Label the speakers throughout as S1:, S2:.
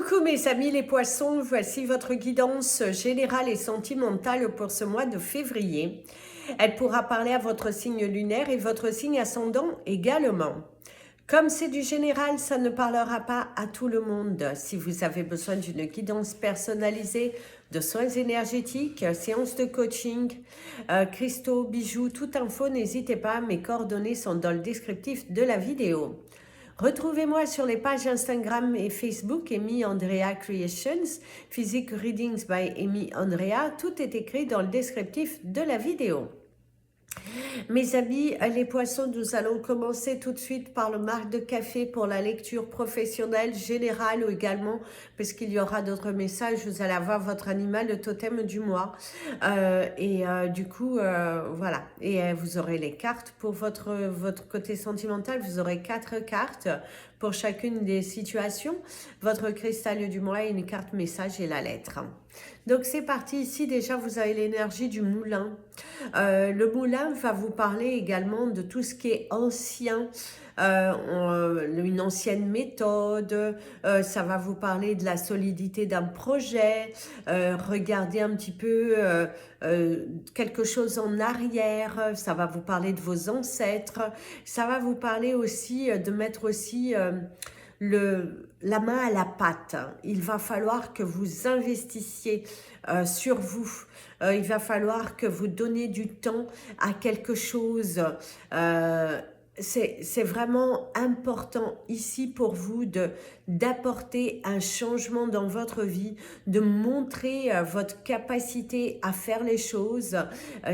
S1: Coucou mes amis les poissons, voici votre guidance générale et sentimentale pour ce mois de février. Elle pourra parler à votre signe lunaire et votre signe ascendant également. Comme c'est du général, ça ne parlera pas à tout le monde. Si vous avez besoin d'une guidance personnalisée, de soins énergétiques, séances de coaching, cristaux, bijoux, toute info, n'hésitez pas, mes coordonnées sont dans le descriptif de la vidéo. Retrouvez-moi sur les pages Instagram et Facebook Amy Andrea Creations, Physique Readings by Amy Andrea, tout est écrit dans le descriptif de la vidéo. Mes amis, les poissons, nous allons commencer tout de suite par le marc de café pour la lecture professionnelle, générale ou également, parce qu'il y aura d'autres messages, vous allez avoir votre animal, le totem du mois. Du coup, voilà. Et vous aurez les cartes pour votre côté sentimental, vous aurez 4 cartes pour chacune des situations. Votre cristal du mois, une carte message et la lettre. Donc c'est parti, ici déjà vous avez l'énergie du moulin. Le moulin va vous parler également de tout ce qui est ancien, une ancienne méthode, ça va vous parler de la solidité d'un projet, regardez un petit peu quelque chose en arrière, ça va vous parler de vos ancêtres, ça va vous parler aussi de mettre aussi la main à la pâte. Il va falloir que vous investissiez sur vous. Il va falloir que vous donniez du temps à quelque chose. C'est vraiment important ici pour vous d'apporter un changement dans votre vie, de montrer votre capacité à faire les choses.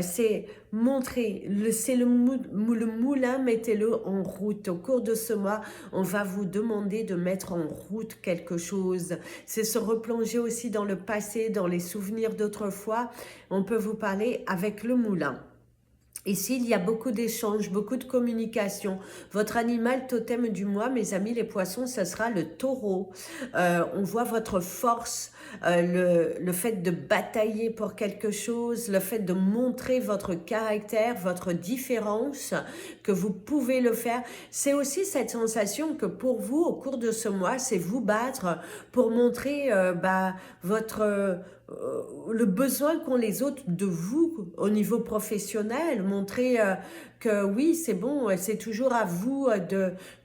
S1: C'est montrer, c'est le moulin, mettez-le en route. Au cours de ce mois, on va vous demander de mettre en route quelque chose. C'est se replonger aussi dans le passé, dans les souvenirs d'autrefois. On peut vous parler avec le moulin. Ici, il y a beaucoup d'échanges, beaucoup de communication. Votre animal totem du mois, mes amis les poissons, ce sera le taureau. On voit votre force, le fait de batailler pour quelque chose, le fait de montrer votre caractère, votre différence, que vous pouvez le faire. C'est aussi cette sensation que pour vous, au cours de ce mois, c'est vous battre pour montrer le besoin qu'ont les autres de vous au niveau professionnel, montrer que oui, c'est bon, c'est toujours à vous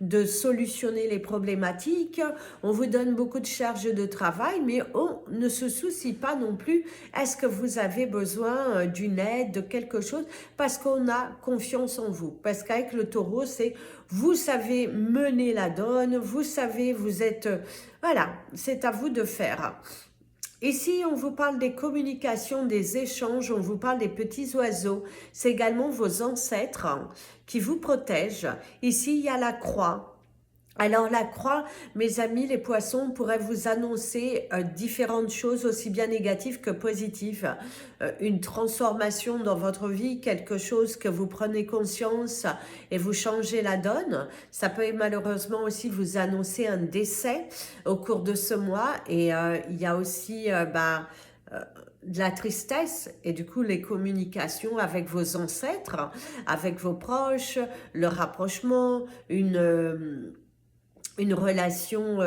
S1: de solutionner les problématiques. On vous donne beaucoup de charges de travail, mais on ne se soucie pas non plus, est-ce que vous avez besoin d'une aide, de quelque chose, parce qu'on a confiance en vous. Parce qu'avec le taureau, c'est vous savez mener la donne, vous savez, vous êtes... voilà, c'est à vous de faire. Ici, on vous parle des communications, des échanges, on vous parle des petits oiseaux. C'est également vos ancêtres qui vous protègent. Ici, il y a la croix. Alors la croix, mes amis les poissons, pourrait vous annoncer différentes choses aussi bien négatives que positives. Une transformation dans votre vie, quelque chose que vous prenez conscience et vous changez la donne. Ça peut malheureusement aussi vous annoncer un décès au cours de ce mois. Et il y a aussi de la tristesse et du coup les communications avec vos ancêtres, avec vos proches, le rapprochement, une relation,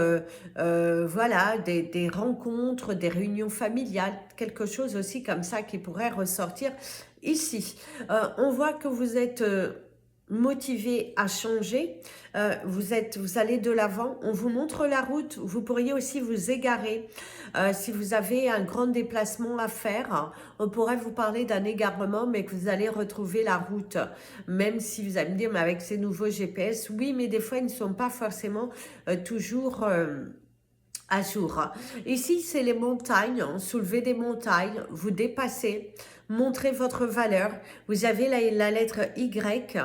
S1: voilà, des rencontres, des réunions familiales, quelque chose aussi comme ça qui pourrait ressortir ici. On voit que vous êtes motivé à changer, vous allez de l'avant, on vous montre la route, vous pourriez aussi vous égarer. Si vous avez un grand déplacement à faire, on pourrait vous parler d'un égarement, mais que vous allez retrouver la route. Même si vous allez me dire, mais avec ces nouveaux GPS, oui, mais des fois, ils ne sont pas forcément toujours... à jour. Ici, c'est les montagnes, soulever des montagnes, vous dépassez, montrez votre valeur. Vous avez la lettre Y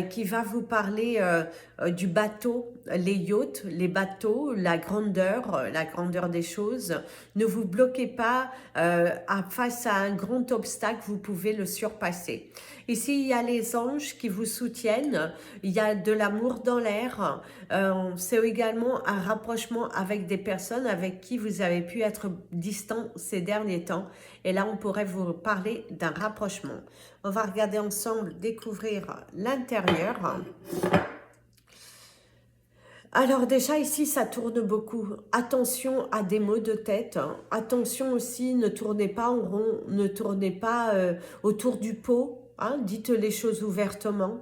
S1: qui va vous parler du bateau, les yachts, les bateaux, la grandeur des choses. Ne vous bloquez pas face à un grand obstacle, vous pouvez le surpasser. Ici, il y a les anges qui vous soutiennent, il y a de l'amour dans l'air, c'est également un rapprochement avec des personnes avec qui vous avez pu être distant ces derniers temps. Et là, on pourrait vous parler d'un rapprochement. On va regarder ensemble, découvrir l'intérieur. Alors déjà ici, ça tourne beaucoup. Attention à des maux de tête, hein. Attention aussi, ne tournez pas en rond, ne tournez pas autour du pot, hein. Dites les choses ouvertement.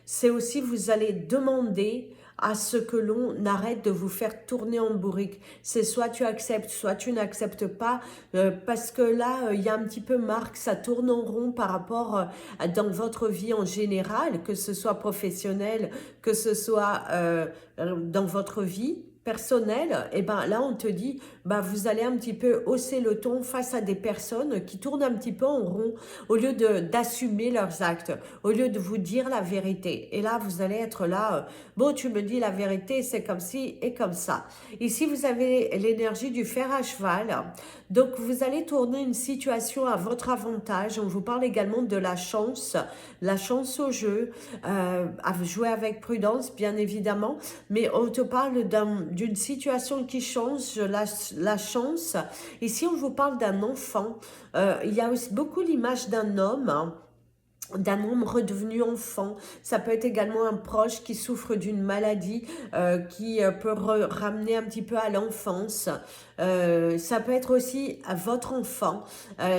S1: C'est aussi, vous allez demander à ce que l'on arrête de vous faire tourner en bourrique. C'est soit tu acceptes, soit tu n'acceptes pas, parce que là, il y a un petit peu marre que ça tourne en rond par rapport dans votre vie en général, que ce soit professionnel, que ce soit dans votre vie personnelle, et ben là on te dit, bah vous allez un petit peu hausser le ton face à des personnes qui tournent un petit peu en rond au lieu d'assumer leurs actes, au lieu de vous dire la vérité. Et là vous allez être là, bon tu me dis la vérité, c'est comme ci et comme ça. Ici vous avez l'énergie du fer à cheval, donc vous allez tourner une situation à votre avantage. On vous parle également de la chance au jeu, à jouer avec prudence bien évidemment, mais on te parle d'une situation qui change, la chance. Ici, on vous parle d'un enfant. Il y a aussi beaucoup l'image d'un homme, hein, d'un homme redevenu enfant. Ça peut être également un proche qui souffre d'une maladie qui peut ramener un petit peu à l'enfance. Ça peut être aussi à votre enfant.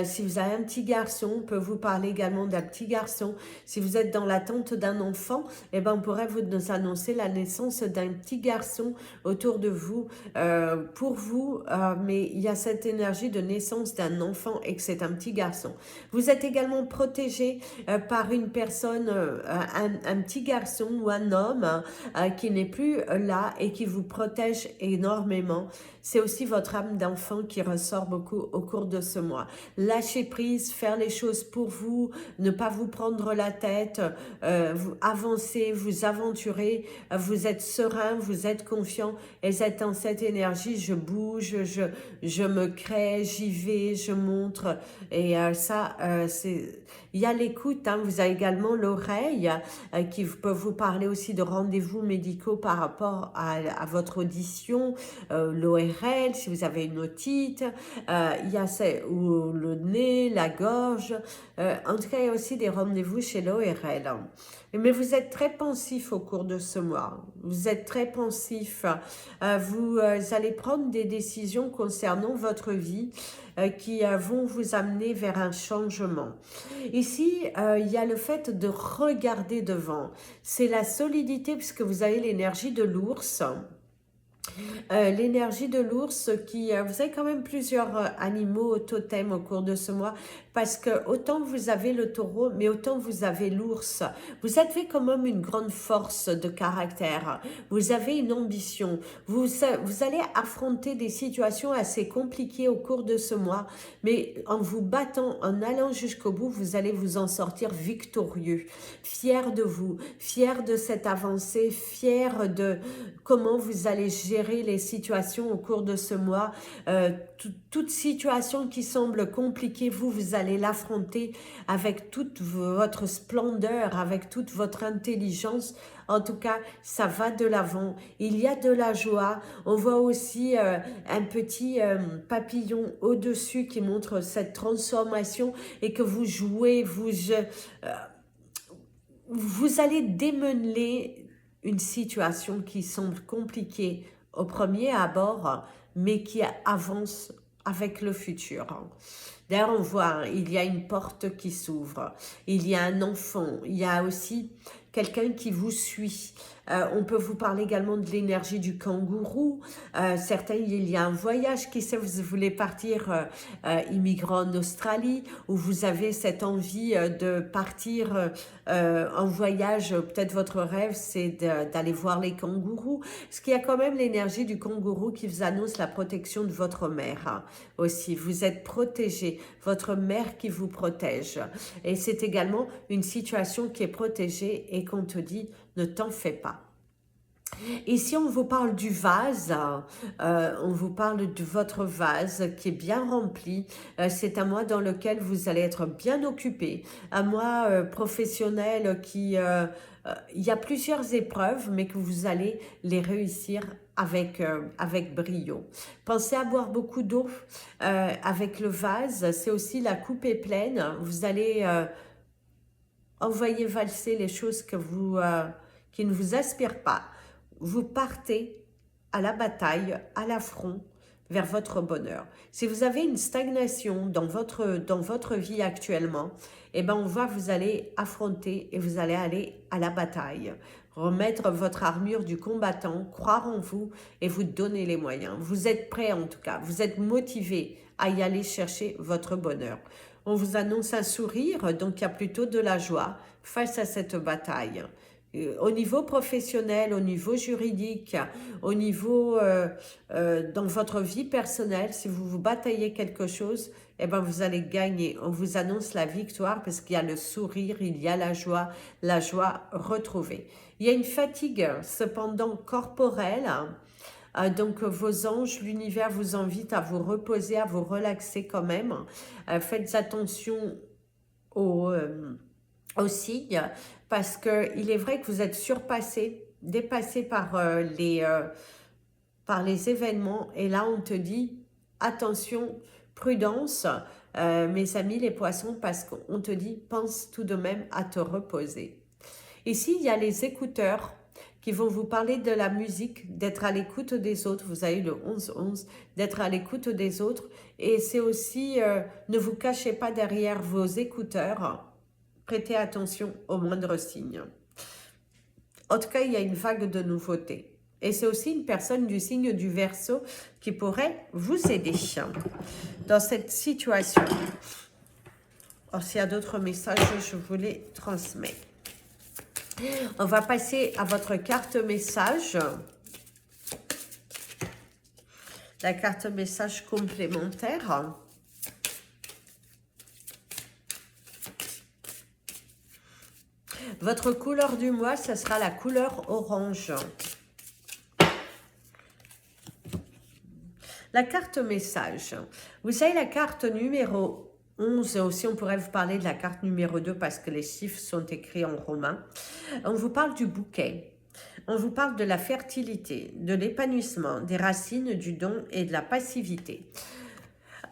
S1: Si vous avez un petit garçon, on peut vous parler également d'un petit garçon. Si vous êtes dans l'attente d'un enfant, eh ben, on pourrait vous annoncer la naissance d'un petit garçon autour de vous, pour vous, mais il y a cette énergie de naissance d'un enfant et que c'est un petit garçon. Vous êtes également protégé par une personne, un petit garçon ou un homme qui n'est plus là et qui vous protège énormément. C'est aussi votre âme d'enfant qui ressort beaucoup au cours de ce mois. Lâcher prise, faire les choses pour vous, ne pas vous prendre la tête, vous avancez, vous aventurez, vous êtes serein, vous êtes confiant et vous êtes dans cette énergie, je bouge, je me crée, j'y vais, je montre et ça, c'est... Il y a l'écoute, hein, vous avez également l'oreille qui peut vous parler aussi de rendez-vous médicaux par rapport à votre audition, l'ORL, si vous avez une otite, il y a ou le nez, la gorge, en tout cas il y a aussi des rendez-vous chez l'ORL. Mais vous êtes très pensif au cours de ce mois, vous êtes très pensif, vous allez prendre des décisions concernant votre vie qui vont vous amener vers un changement. Ici, il y a le fait de regarder devant. C'est la solidité puisque vous avez l'énergie de l'ours. L'énergie de l'ours qui... vous avez quand même plusieurs animaux totems au cours de ce mois parce que autant vous avez le taureau, mais autant vous avez l'ours. Vous avez quand même une grande force de caractère. Vous avez une ambition. Vous allez affronter des situations assez compliquées au cours de ce mois, mais en vous battant, en allant jusqu'au bout, vous allez vous en sortir victorieux. Fier de vous, fier de cette avancée, fier de comment vous allez gérer les situations au cours de ce mois. Toute situation qui semble compliquée, vous allez l'affronter avec toute votre splendeur, avec toute votre intelligence. En tout cas, ça va de l'avant. Il y a de la joie. On voit aussi un petit papillon au-dessus qui montre cette transformation et que vous jouez, vous allez démêler une situation qui semble compliquée au premier abord, mais qui avance avec le futur. D'ailleurs, on voit, hein, il y a une porte qui s'ouvre, il y a un enfant, il y a aussi quelqu'un qui vous suit. On peut vous parler également de l'énergie du kangourou. Certains, il y a un voyage, qui sait, vous voulez partir immigrer en Australie, ou vous avez cette envie de partir en voyage. Peut-être votre rêve, c'est d'aller voir les kangourous. Parce qu'il y a quand même l'énergie du kangourou qui vous annonce la protection de votre mère, hein, aussi. Vous êtes protégé, votre mère qui vous protège. Et c'est également une situation qui est protégée et qu'on te dit, ne t'en fais pas. Ici, on vous parle du vase, on vous parle de votre vase qui est bien rempli. C'est un mois dans lequel vous allez être bien occupé, un mois professionnel qui... il y a plusieurs épreuves, mais que vous allez les réussir avec brio. Pensez à boire beaucoup d'eau avec le vase. C'est aussi la coupe est pleine. Vous allez envoyer valser les choses qui ne vous aspirent pas. Vous partez à la bataille, à l'affront, vers votre bonheur. Si vous avez une stagnation dans votre vie actuellement, eh ben on voit que vous allez affronter et vous allez aller à la bataille. Remettre votre armure du combattant, croire en vous et vous donner les moyens. Vous êtes prêt en tout cas, vous êtes motivé à y aller chercher votre bonheur. On vous annonce un sourire, donc il y a plutôt de la joie face à cette bataille. Au niveau professionnel, au niveau juridique, au niveau dans votre vie personnelle, si vous vous bataillez quelque chose, eh ben vous allez gagner. On vous annonce la victoire parce qu'il y a le sourire, il y a la joie retrouvée. Il y a une fatigue cependant corporelle. Donc vos anges, l'univers vous invite à vous reposer, à vous relaxer quand même. Faites attention aux signes, parce qu'il est vrai que vous êtes surpassé, dépassé par les événements. Et là, on te dit, attention, prudence, mes amis les poissons, parce qu'on te dit, pense tout de même à te reposer. Ici, il y a les écouteurs qui vont vous parler de la musique, d'être à l'écoute des autres. Vous avez le 11-11, d'être à l'écoute des autres. Et c'est aussi, ne vous cachez pas derrière vos écouteurs. Prêtez attention aux moindres signes. En tout cas, il y a une vague de nouveautés. Et c'est aussi une personne du signe du Verseau qui pourrait vous aider dans cette situation. Alors, s'il y a d'autres messages, je vous les transmets. On va passer à votre carte message. La carte message complémentaire. Votre couleur du mois, ce sera la couleur orange. La carte message. Vous avez la carte numéro 11. Aussi, on pourrait vous parler de la carte numéro 2 parce que les chiffres sont écrits en romain. On vous parle du bouquet. On vous parle de la fertilité, de l'épanouissement, des racines, du don et de la passivité.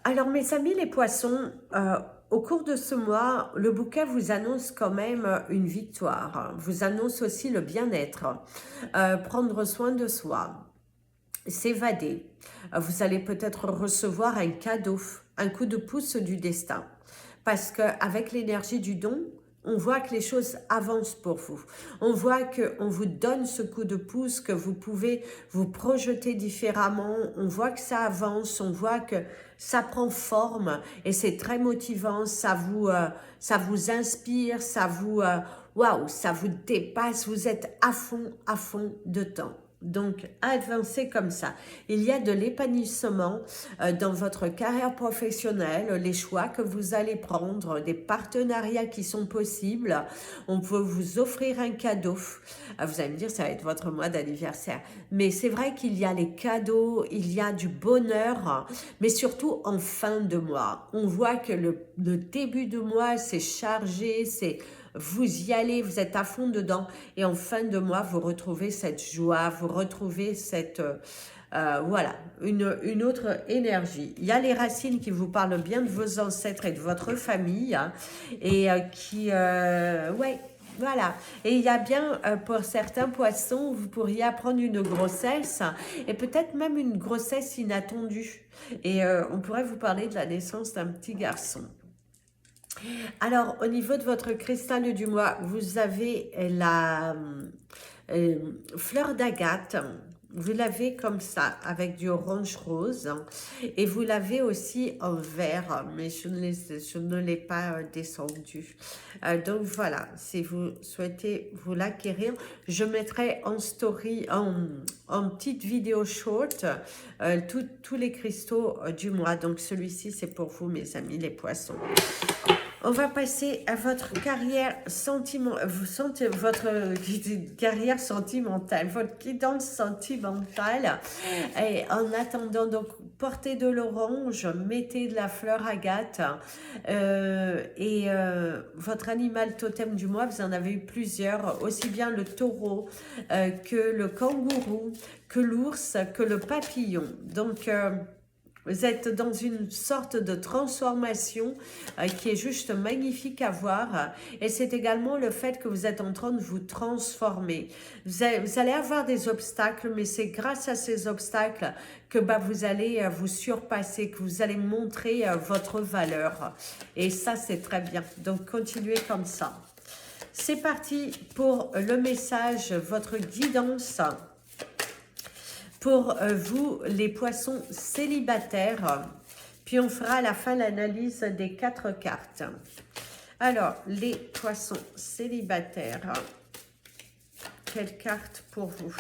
S1: Alors, mes amis les poissons, au cours de ce mois, le bouquet vous annonce quand même une victoire, vous annonce aussi le bien-être, prendre soin de soi, s'évader. Vous allez peut-être recevoir un cadeau, un coup de pouce du destin. Parce qu'avec l'énergie du don, on voit que les choses avancent pour vous. On voit qu'on vous donne ce coup de pouce, que vous pouvez vous projeter différemment. On voit que ça avance, on voit que ça prend forme et c'est très motivant. Ça vous inspire, waouh, ça vous dépasse. Vous êtes à fond dedans. Donc, avancez comme ça. Il y a de l'épanouissement dans votre carrière professionnelle, les choix que vous allez prendre, des partenariats qui sont possibles. On peut vous offrir un cadeau. Vous allez me dire, ça va être votre mois d'anniversaire. Mais c'est vrai qu'il y a les cadeaux, il y a du bonheur, mais surtout en fin de mois. On voit que le début de mois, c'est chargé, vous y allez, vous êtes à fond dedans et en fin de mois, vous retrouvez cette joie, vous retrouvez cette, voilà, une autre énergie. Il y a les racines qui vous parlent bien de vos ancêtres et de votre famille hein, et ouais, voilà. Et il y a bien, pour certains poissons, vous pourriez apprendre une grossesse et peut-être même une grossesse inattendue. Et on pourrait vous parler de la naissance d'un petit garçon. Alors, au niveau de votre cristal du mois, vous avez la fleur d'agate. Vous l'avez comme ça, avec du orange rose. Et vous l'avez aussi en vert, mais je ne l'ai pas descendu. Donc voilà, si vous souhaitez vous l'acquérir, je mettrai en story, en petite vidéo short, tous les cristaux du mois. Donc celui-ci, c'est pour vous, mes amis, les poissons. On va passer à votre carrière sentimentale, votre guidance sentimentale. Et en attendant, donc, portez de l'orange, mettez de la fleur agate. Votre animal totem du mois, vous en avez eu plusieurs, aussi bien le taureau que le kangourou, que l'ours, que le papillon. Donc, Vous êtes dans une sorte de transformation qui est juste magnifique à voir. Et c'est également le fait que vous êtes en train de vous transformer. Vous allez avoir des obstacles, mais c'est grâce à ces obstacles que vous allez vous surpasser, que vous allez montrer votre valeur. Et ça, c'est très bien. Donc, continuez comme ça. C'est parti pour le message, votre guidance. Pour vous, les poissons célibataires, puis on fera à la fin l'analyse des 4 cartes. Alors, les poissons célibataires, quelle carte pour vous?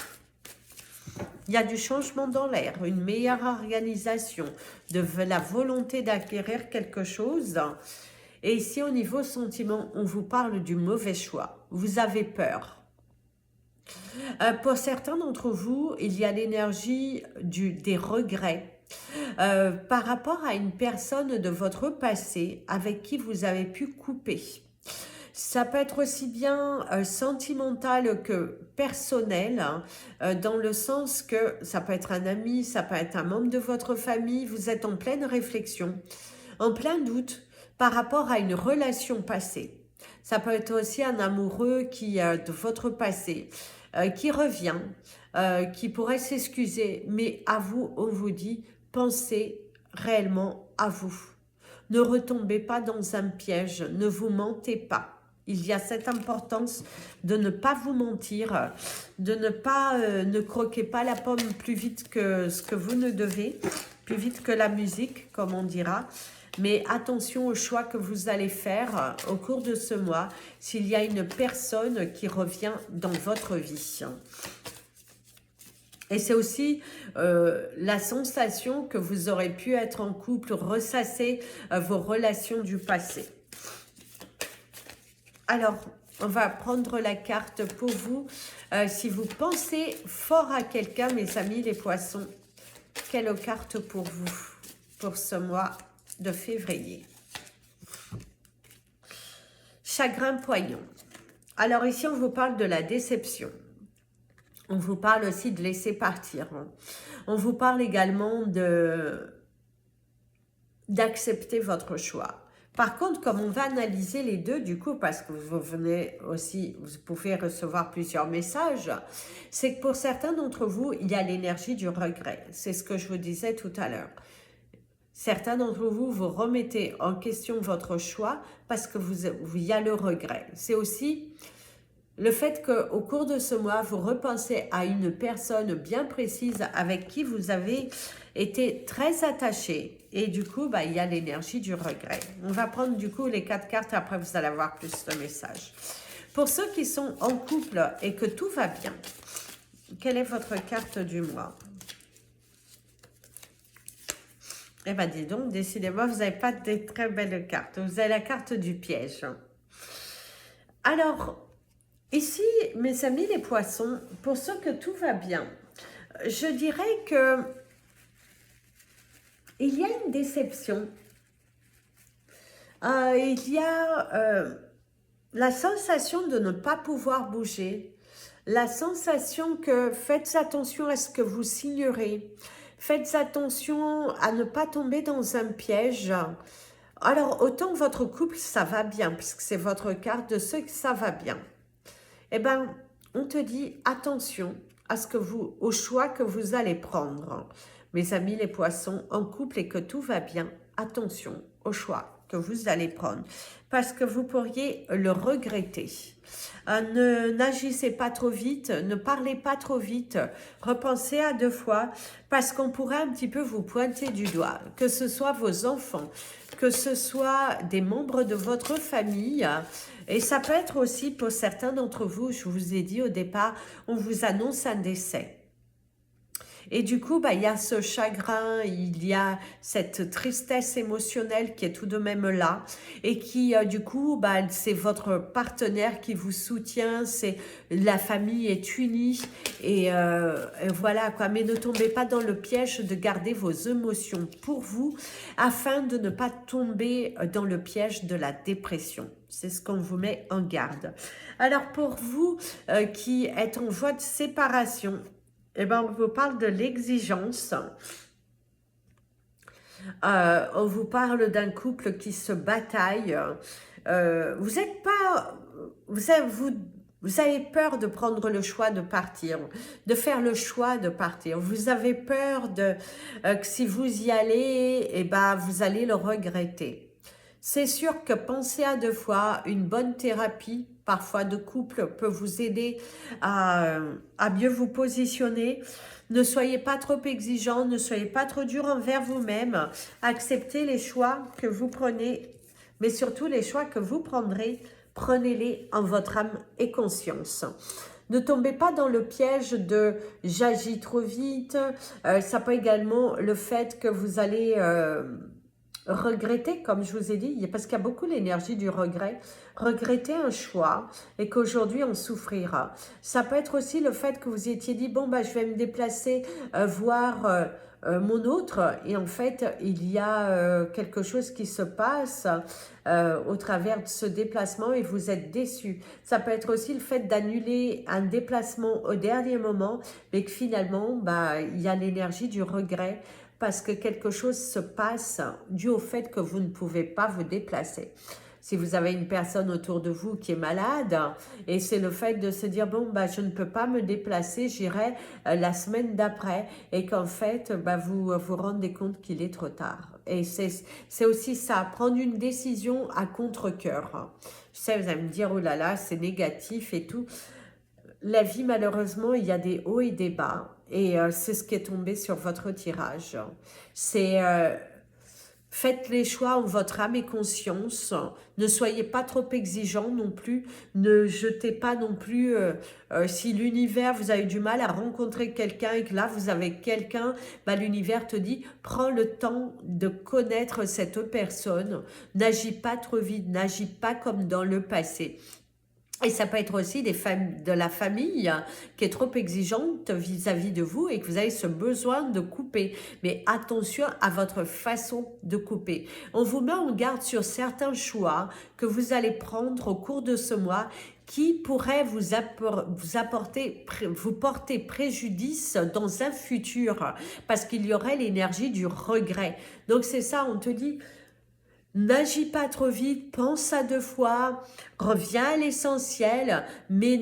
S1: Il y a du changement dans l'air, une meilleure organisation, de la volonté d'acquérir quelque chose. Et ici, au niveau sentiment, on vous parle du mauvais choix. Vous avez peur. Pour certains d'entre vous, il y a l'énergie des regrets par rapport à une personne de votre passé avec qui vous avez pu couper. Ça peut être aussi bien sentimental que personnel, hein, dans le sens que ça peut être un ami, ça peut être un membre de votre famille, vous êtes en pleine réflexion, en plein doute par rapport à une relation passée. Ça peut être aussi un amoureux de votre passé, qui revient, qui pourrait s'excuser, mais à vous, on vous dit, pensez réellement à vous. Ne retombez pas dans un piège, ne vous mentez pas. Il y a cette importance de ne pas vous mentir, de ne croquez pas la pomme plus vite que ce que vous ne devez, plus vite que la musique, comme on dira. Mais attention aux choix que vous allez faire au cours de ce mois, s'il y a une personne qui revient dans votre vie. Et c'est aussi la sensation que vous aurez pu être en couple, ressasser vos relations du passé. Alors, on va prendre la carte pour vous. Si vous pensez fort à quelqu'un, mes amis les poissons, quelle carte pour vous, pour ce mois de février? Chagrin poignant. Alors ici, on vous parle de la déception. On vous parle aussi de laisser partir. On vous parle également d'accepter votre choix. Par contre, comme on va analyser les deux, du coup, parce que vous venez aussi, vous pouvez recevoir plusieurs messages, c'est que pour certains d'entre vous, il y a l'énergie du regret. C'est ce que je vous disais tout à l'heure. Certains d'entre vous, vous remettez en question votre choix parce que il y a le regret. C'est aussi le fait qu'au cours de ce mois, vous repensez à une personne bien précise avec qui vous avez été très attaché. Et du coup, il y a l'énergie du regret. On va prendre du coup les 4 cartes, après vous allez avoir plus de messages. Pour ceux qui sont en couple et que tout va bien, quelle est votre carte du mois? Eh bien, dis donc, décidément, vous n'avez pas de très belles cartes. Vous avez la carte du piège. Alors, ici, mes amis les poissons, pour ceux que tout va bien, je dirais que il y a une déception. Il y a la sensation de ne pas pouvoir bouger, la sensation que faites attention à ce que vous signerez, faites attention à ne pas tomber dans un piège. Alors, autant votre couple, ça va bien, puisque c'est votre carte de ceux que ça va bien. Eh bien, on te dit attention à au choix que vous allez prendre. Mes amis les poissons, en couple et que tout va bien, attention au choix que vous allez prendre, parce que vous pourriez le regretter. N'agissez pas trop vite, ne parlez pas trop vite, repensez à 2 fois, parce qu'on pourrait un petit peu vous pointer du doigt, que ce soit vos enfants, que ce soit des membres de votre famille, et ça peut être aussi pour certains d'entre vous, je vous ai dit au départ, on vous annonce un décès. Et du coup, il y a ce chagrin, il y a cette tristesse émotionnelle qui est tout de même là et qui, du coup, c'est votre partenaire qui vous soutient, c'est la famille est unie et voilà quoi. Mais ne tombez pas dans le piège de garder vos émotions pour vous afin de ne pas tomber dans le piège de la dépression. C'est ce qu'on vous met en garde. Alors pour vous qui êtes en voie de séparation, eh bien, on vous parle de l'exigence. On vous parle d'un couple qui se bataille. Vous êtes pas... Vous avez peur de prendre le choix de partir, de faire le choix de partir. Vous avez peur que si vous y allez, eh ben, vous allez le regretter. C'est sûr que penser à deux fois, une bonne thérapie, parfois de couple, peut vous aider à mieux vous positionner. Ne soyez pas trop exigeant, ne soyez pas trop dur envers vous-même. Acceptez les choix que vous prenez, mais surtout les choix que vous prendrez, prenez-les en votre âme et conscience. Ne tombez pas dans le piège de « j'agis trop vite ». Ça peut également le fait que vous allez regretter, comme je vous ai dit, parce qu'il y a beaucoup l'énergie du regret, regretter un choix et qu'aujourd'hui on souffrira. Ça peut être aussi le fait que vous étiez dit, bon, bah, je vais me déplacer, voir mon autre, et en fait, il y a quelque chose qui se passe au travers de ce déplacement et vous êtes déçu. Ça peut être aussi le fait d'annuler un déplacement au dernier moment, mais que finalement, bah, il y a l'énergie du regret, parce que quelque chose se passe dû au fait que vous ne pouvez pas vous déplacer. Si vous avez une personne autour de vous qui est malade, et c'est le fait de se dire, bon, bah, je ne peux pas me déplacer, j'irai la semaine d'après, et qu'en fait, bah, vous vous rendez compte qu'il est trop tard. Et c'est aussi ça, prendre une décision à contre-cœur. Je sais, vous allez me dire, oh là là, c'est négatif et tout. La vie, malheureusement, il y a des hauts et des bas. Et c'est ce qui est tombé sur votre tirage. C'est faites les choix en votre âme et conscience. Ne soyez pas trop exigeant non plus. Ne jetez pas non plus, si l'univers, vous avez du mal à rencontrer quelqu'un et que là, vous avez quelqu'un, bah, l'univers te dit, prends le temps de connaître cette personne. N'agis pas trop vite, n'agis pas comme dans le passé. Et ça peut être aussi de la famille qui est trop exigeante vis-à-vis de vous et que vous avez ce besoin de couper. Mais attention à votre façon de couper. On vous met en garde sur certains choix que vous allez prendre au cours de ce mois qui pourraient vous porter préjudice dans un futur parce qu'il y aurait l'énergie du regret. Donc c'est ça, on te dit... N'agis pas trop vite, pense à deux fois, reviens à l'essentiel, mais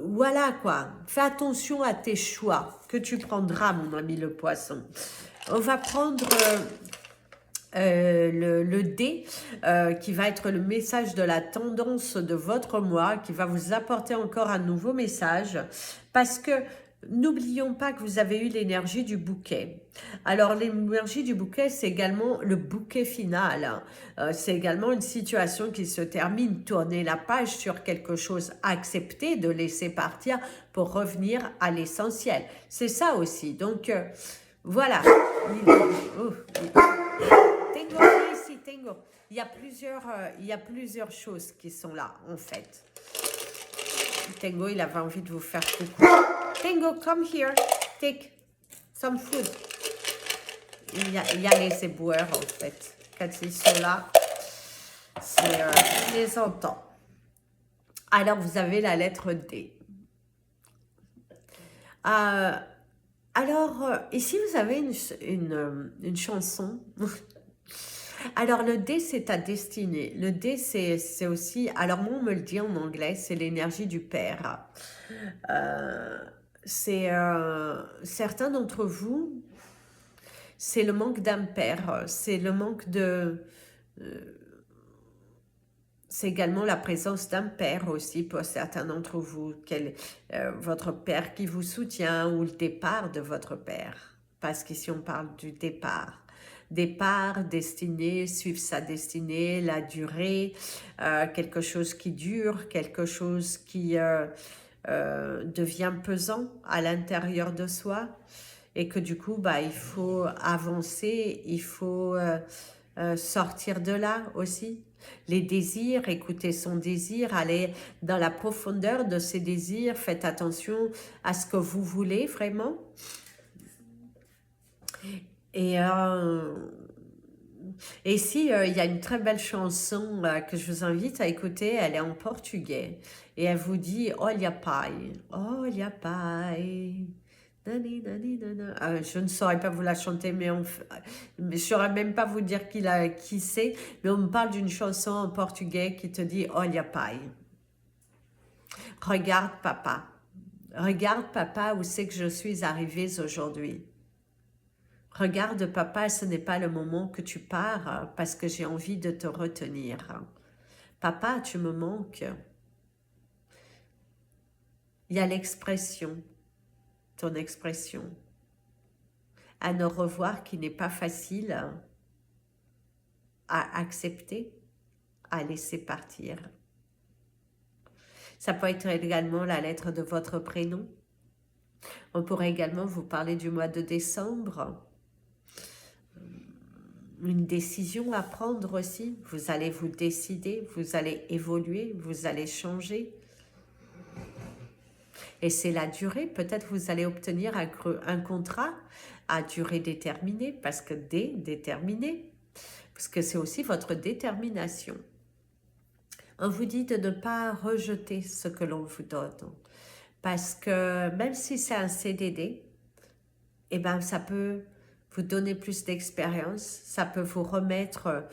S1: voilà quoi, fais attention à tes choix que tu prendras, mon ami le poisson. On va prendre le dé qui va être le message de la tendance de votre mois, qui va vous apporter encore un nouveau message, parce que n'oublions pas que vous avez eu l'énergie du bouquet. Alors, l'énergie du bouquet, c'est également le bouquet final. C'est également une situation qui se termine. Tourner la page sur quelque chose, accepter de laisser partir pour revenir à l'essentiel. C'est ça aussi. Donc, voilà. Tengo, ici, Tengo. Il y a plusieurs choses qui sont là, en fait. Tengo, il avait envie de vous faire coucou. Tengo, come here. Take some food. Il y a les éboueurs, en fait. Quand ils sont là, je les entends. Alors, vous avez la lettre D. Alors, ici, vous avez une chanson. Alors, le D, c'est ta destinée. Le D, c'est aussi... Alors, moi, on me le dit en anglais, c'est l'énergie du père. C'est certains d'entre vous, c'est le manque d'un père. C'est le manque de... c'est également la présence d'un père aussi pour certains d'entre vous. Votre père qui vous soutient ou le départ de votre père. Parce qu'ici, on parle du départ. Départ, destinée, suivre sa destinée, la durée, quelque chose qui dure, quelque chose qui devient pesant à l'intérieur de soi et que du coup, bah, il faut avancer, il faut sortir de là aussi. Les désirs, écoutez son désir, allez dans la profondeur de ses désirs, faites attention à ce que vous voulez vraiment. Et ici, il y a une très belle chanson que je vous invite à écouter. Elle est en portugais. Et elle vous dit « Olha pai, Je ne saurais pas vous la chanter, mais je ne saurais même pas vous dire qui c'est, mais on me parle d'une chanson en portugais qui te dit « Olha pai ». Regarde papa. Regarde papa où c'est que je suis arrivée aujourd'hui. Regarde papa, ce n'est pas le moment que tu pars parce que j'ai envie de te retenir. Papa, tu me manques. Il y a l'expression, ton expression. Un au revoir qui n'est pas facile à accepter, à laisser partir. Ça peut être également la lettre de votre prénom. On pourrait également vous parler du mois de décembre. Une décision à prendre aussi. Vous allez vous décider, vous allez évoluer, vous allez changer. Et c'est la durée. Peut-être vous allez obtenir un contrat à durée déterminée, parce que déterminé, parce que c'est aussi votre détermination. On vous dit de ne pas rejeter ce que l'on vous donne, parce que même si c'est un CDD, eh ben, ça peut vous donner plus d'expérience, ça peut vous remettre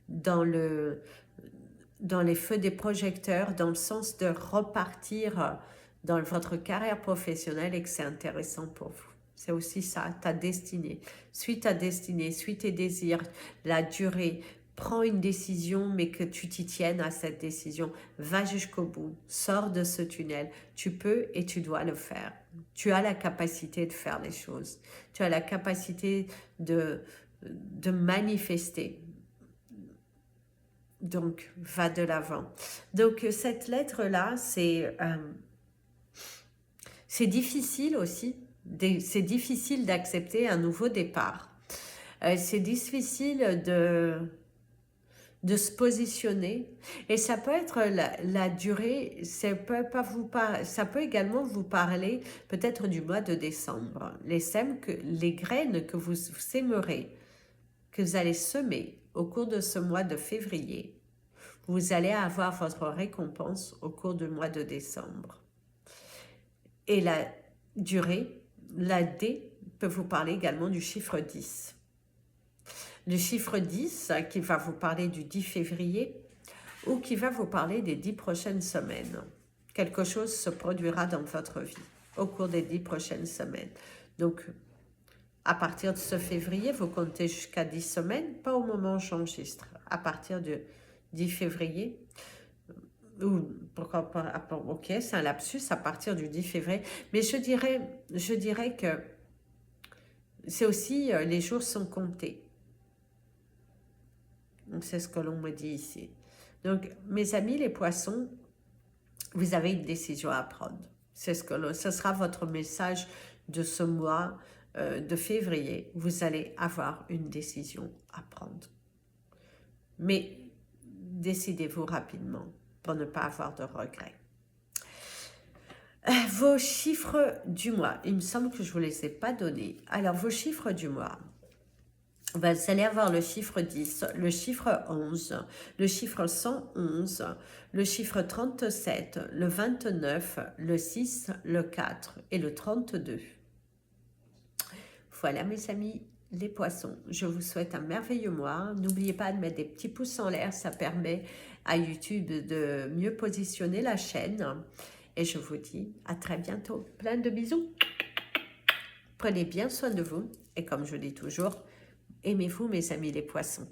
S1: dans les feux des projecteurs, dans le sens de repartir dans votre carrière professionnelle et que c'est intéressant pour vous. C'est aussi ça, ta destinée. Suis ta destinée, suis tes désirs, la durée. Prends une décision, mais que tu t'y tiennes à cette décision. Va jusqu'au bout, sors de ce tunnel. Tu peux et tu dois le faire. Tu as la capacité de faire les choses. Tu as la capacité de manifester. Donc, va de l'avant. Donc, cette lettre-là, c'est difficile aussi. C'est difficile d'accepter un nouveau départ. C'est difficile de se positionner, et ça peut être la durée, ça peut également vous parler peut-être du mois de décembre, les graines que vous sèmerez, que vous allez semer au cours de ce mois de février. Vous allez avoir votre récompense au cours du mois de décembre. Et la durée, la D, peut vous parler également du chiffre 10. Le chiffre 10 qui va vous parler du 10 février ou qui va vous parler des 10 prochaines semaines. Quelque chose se produira dans votre vie au cours des 10 prochaines semaines. Donc, à partir de ce février, vous comptez jusqu'à 10 semaines, pas au moment où j'enregistre. À partir du 10 février, ou pourquoi pas, ok, c'est un lapsus, à partir du 10 février. Mais je dirais que c'est aussi, les jours sont comptés. C'est ce que l'on me dit ici. Donc, mes amis les poissons, vous avez une décision à prendre. Ce sera votre message de ce mois de février. Vous allez avoir une décision à prendre. Mais décidez-vous rapidement pour ne pas avoir de regrets. Vos chiffres du mois. Il me semble que je ne vous les ai pas donnés. Alors, vos chiffres du mois. Vous allez avoir le chiffre 10, le chiffre 11, le chiffre 111, le chiffre 37, le 29, le 6, le 4 et le 32. Voilà mes amis les poissons, je vous souhaite un merveilleux mois. N'oubliez pas de mettre des petits pouces en l'air, ça permet à YouTube de mieux positionner la chaîne. Et je vous dis à très bientôt. Plein de bisous. Prenez bien soin de vous et comme je dis toujours, aimez-vous mes amis les poissons.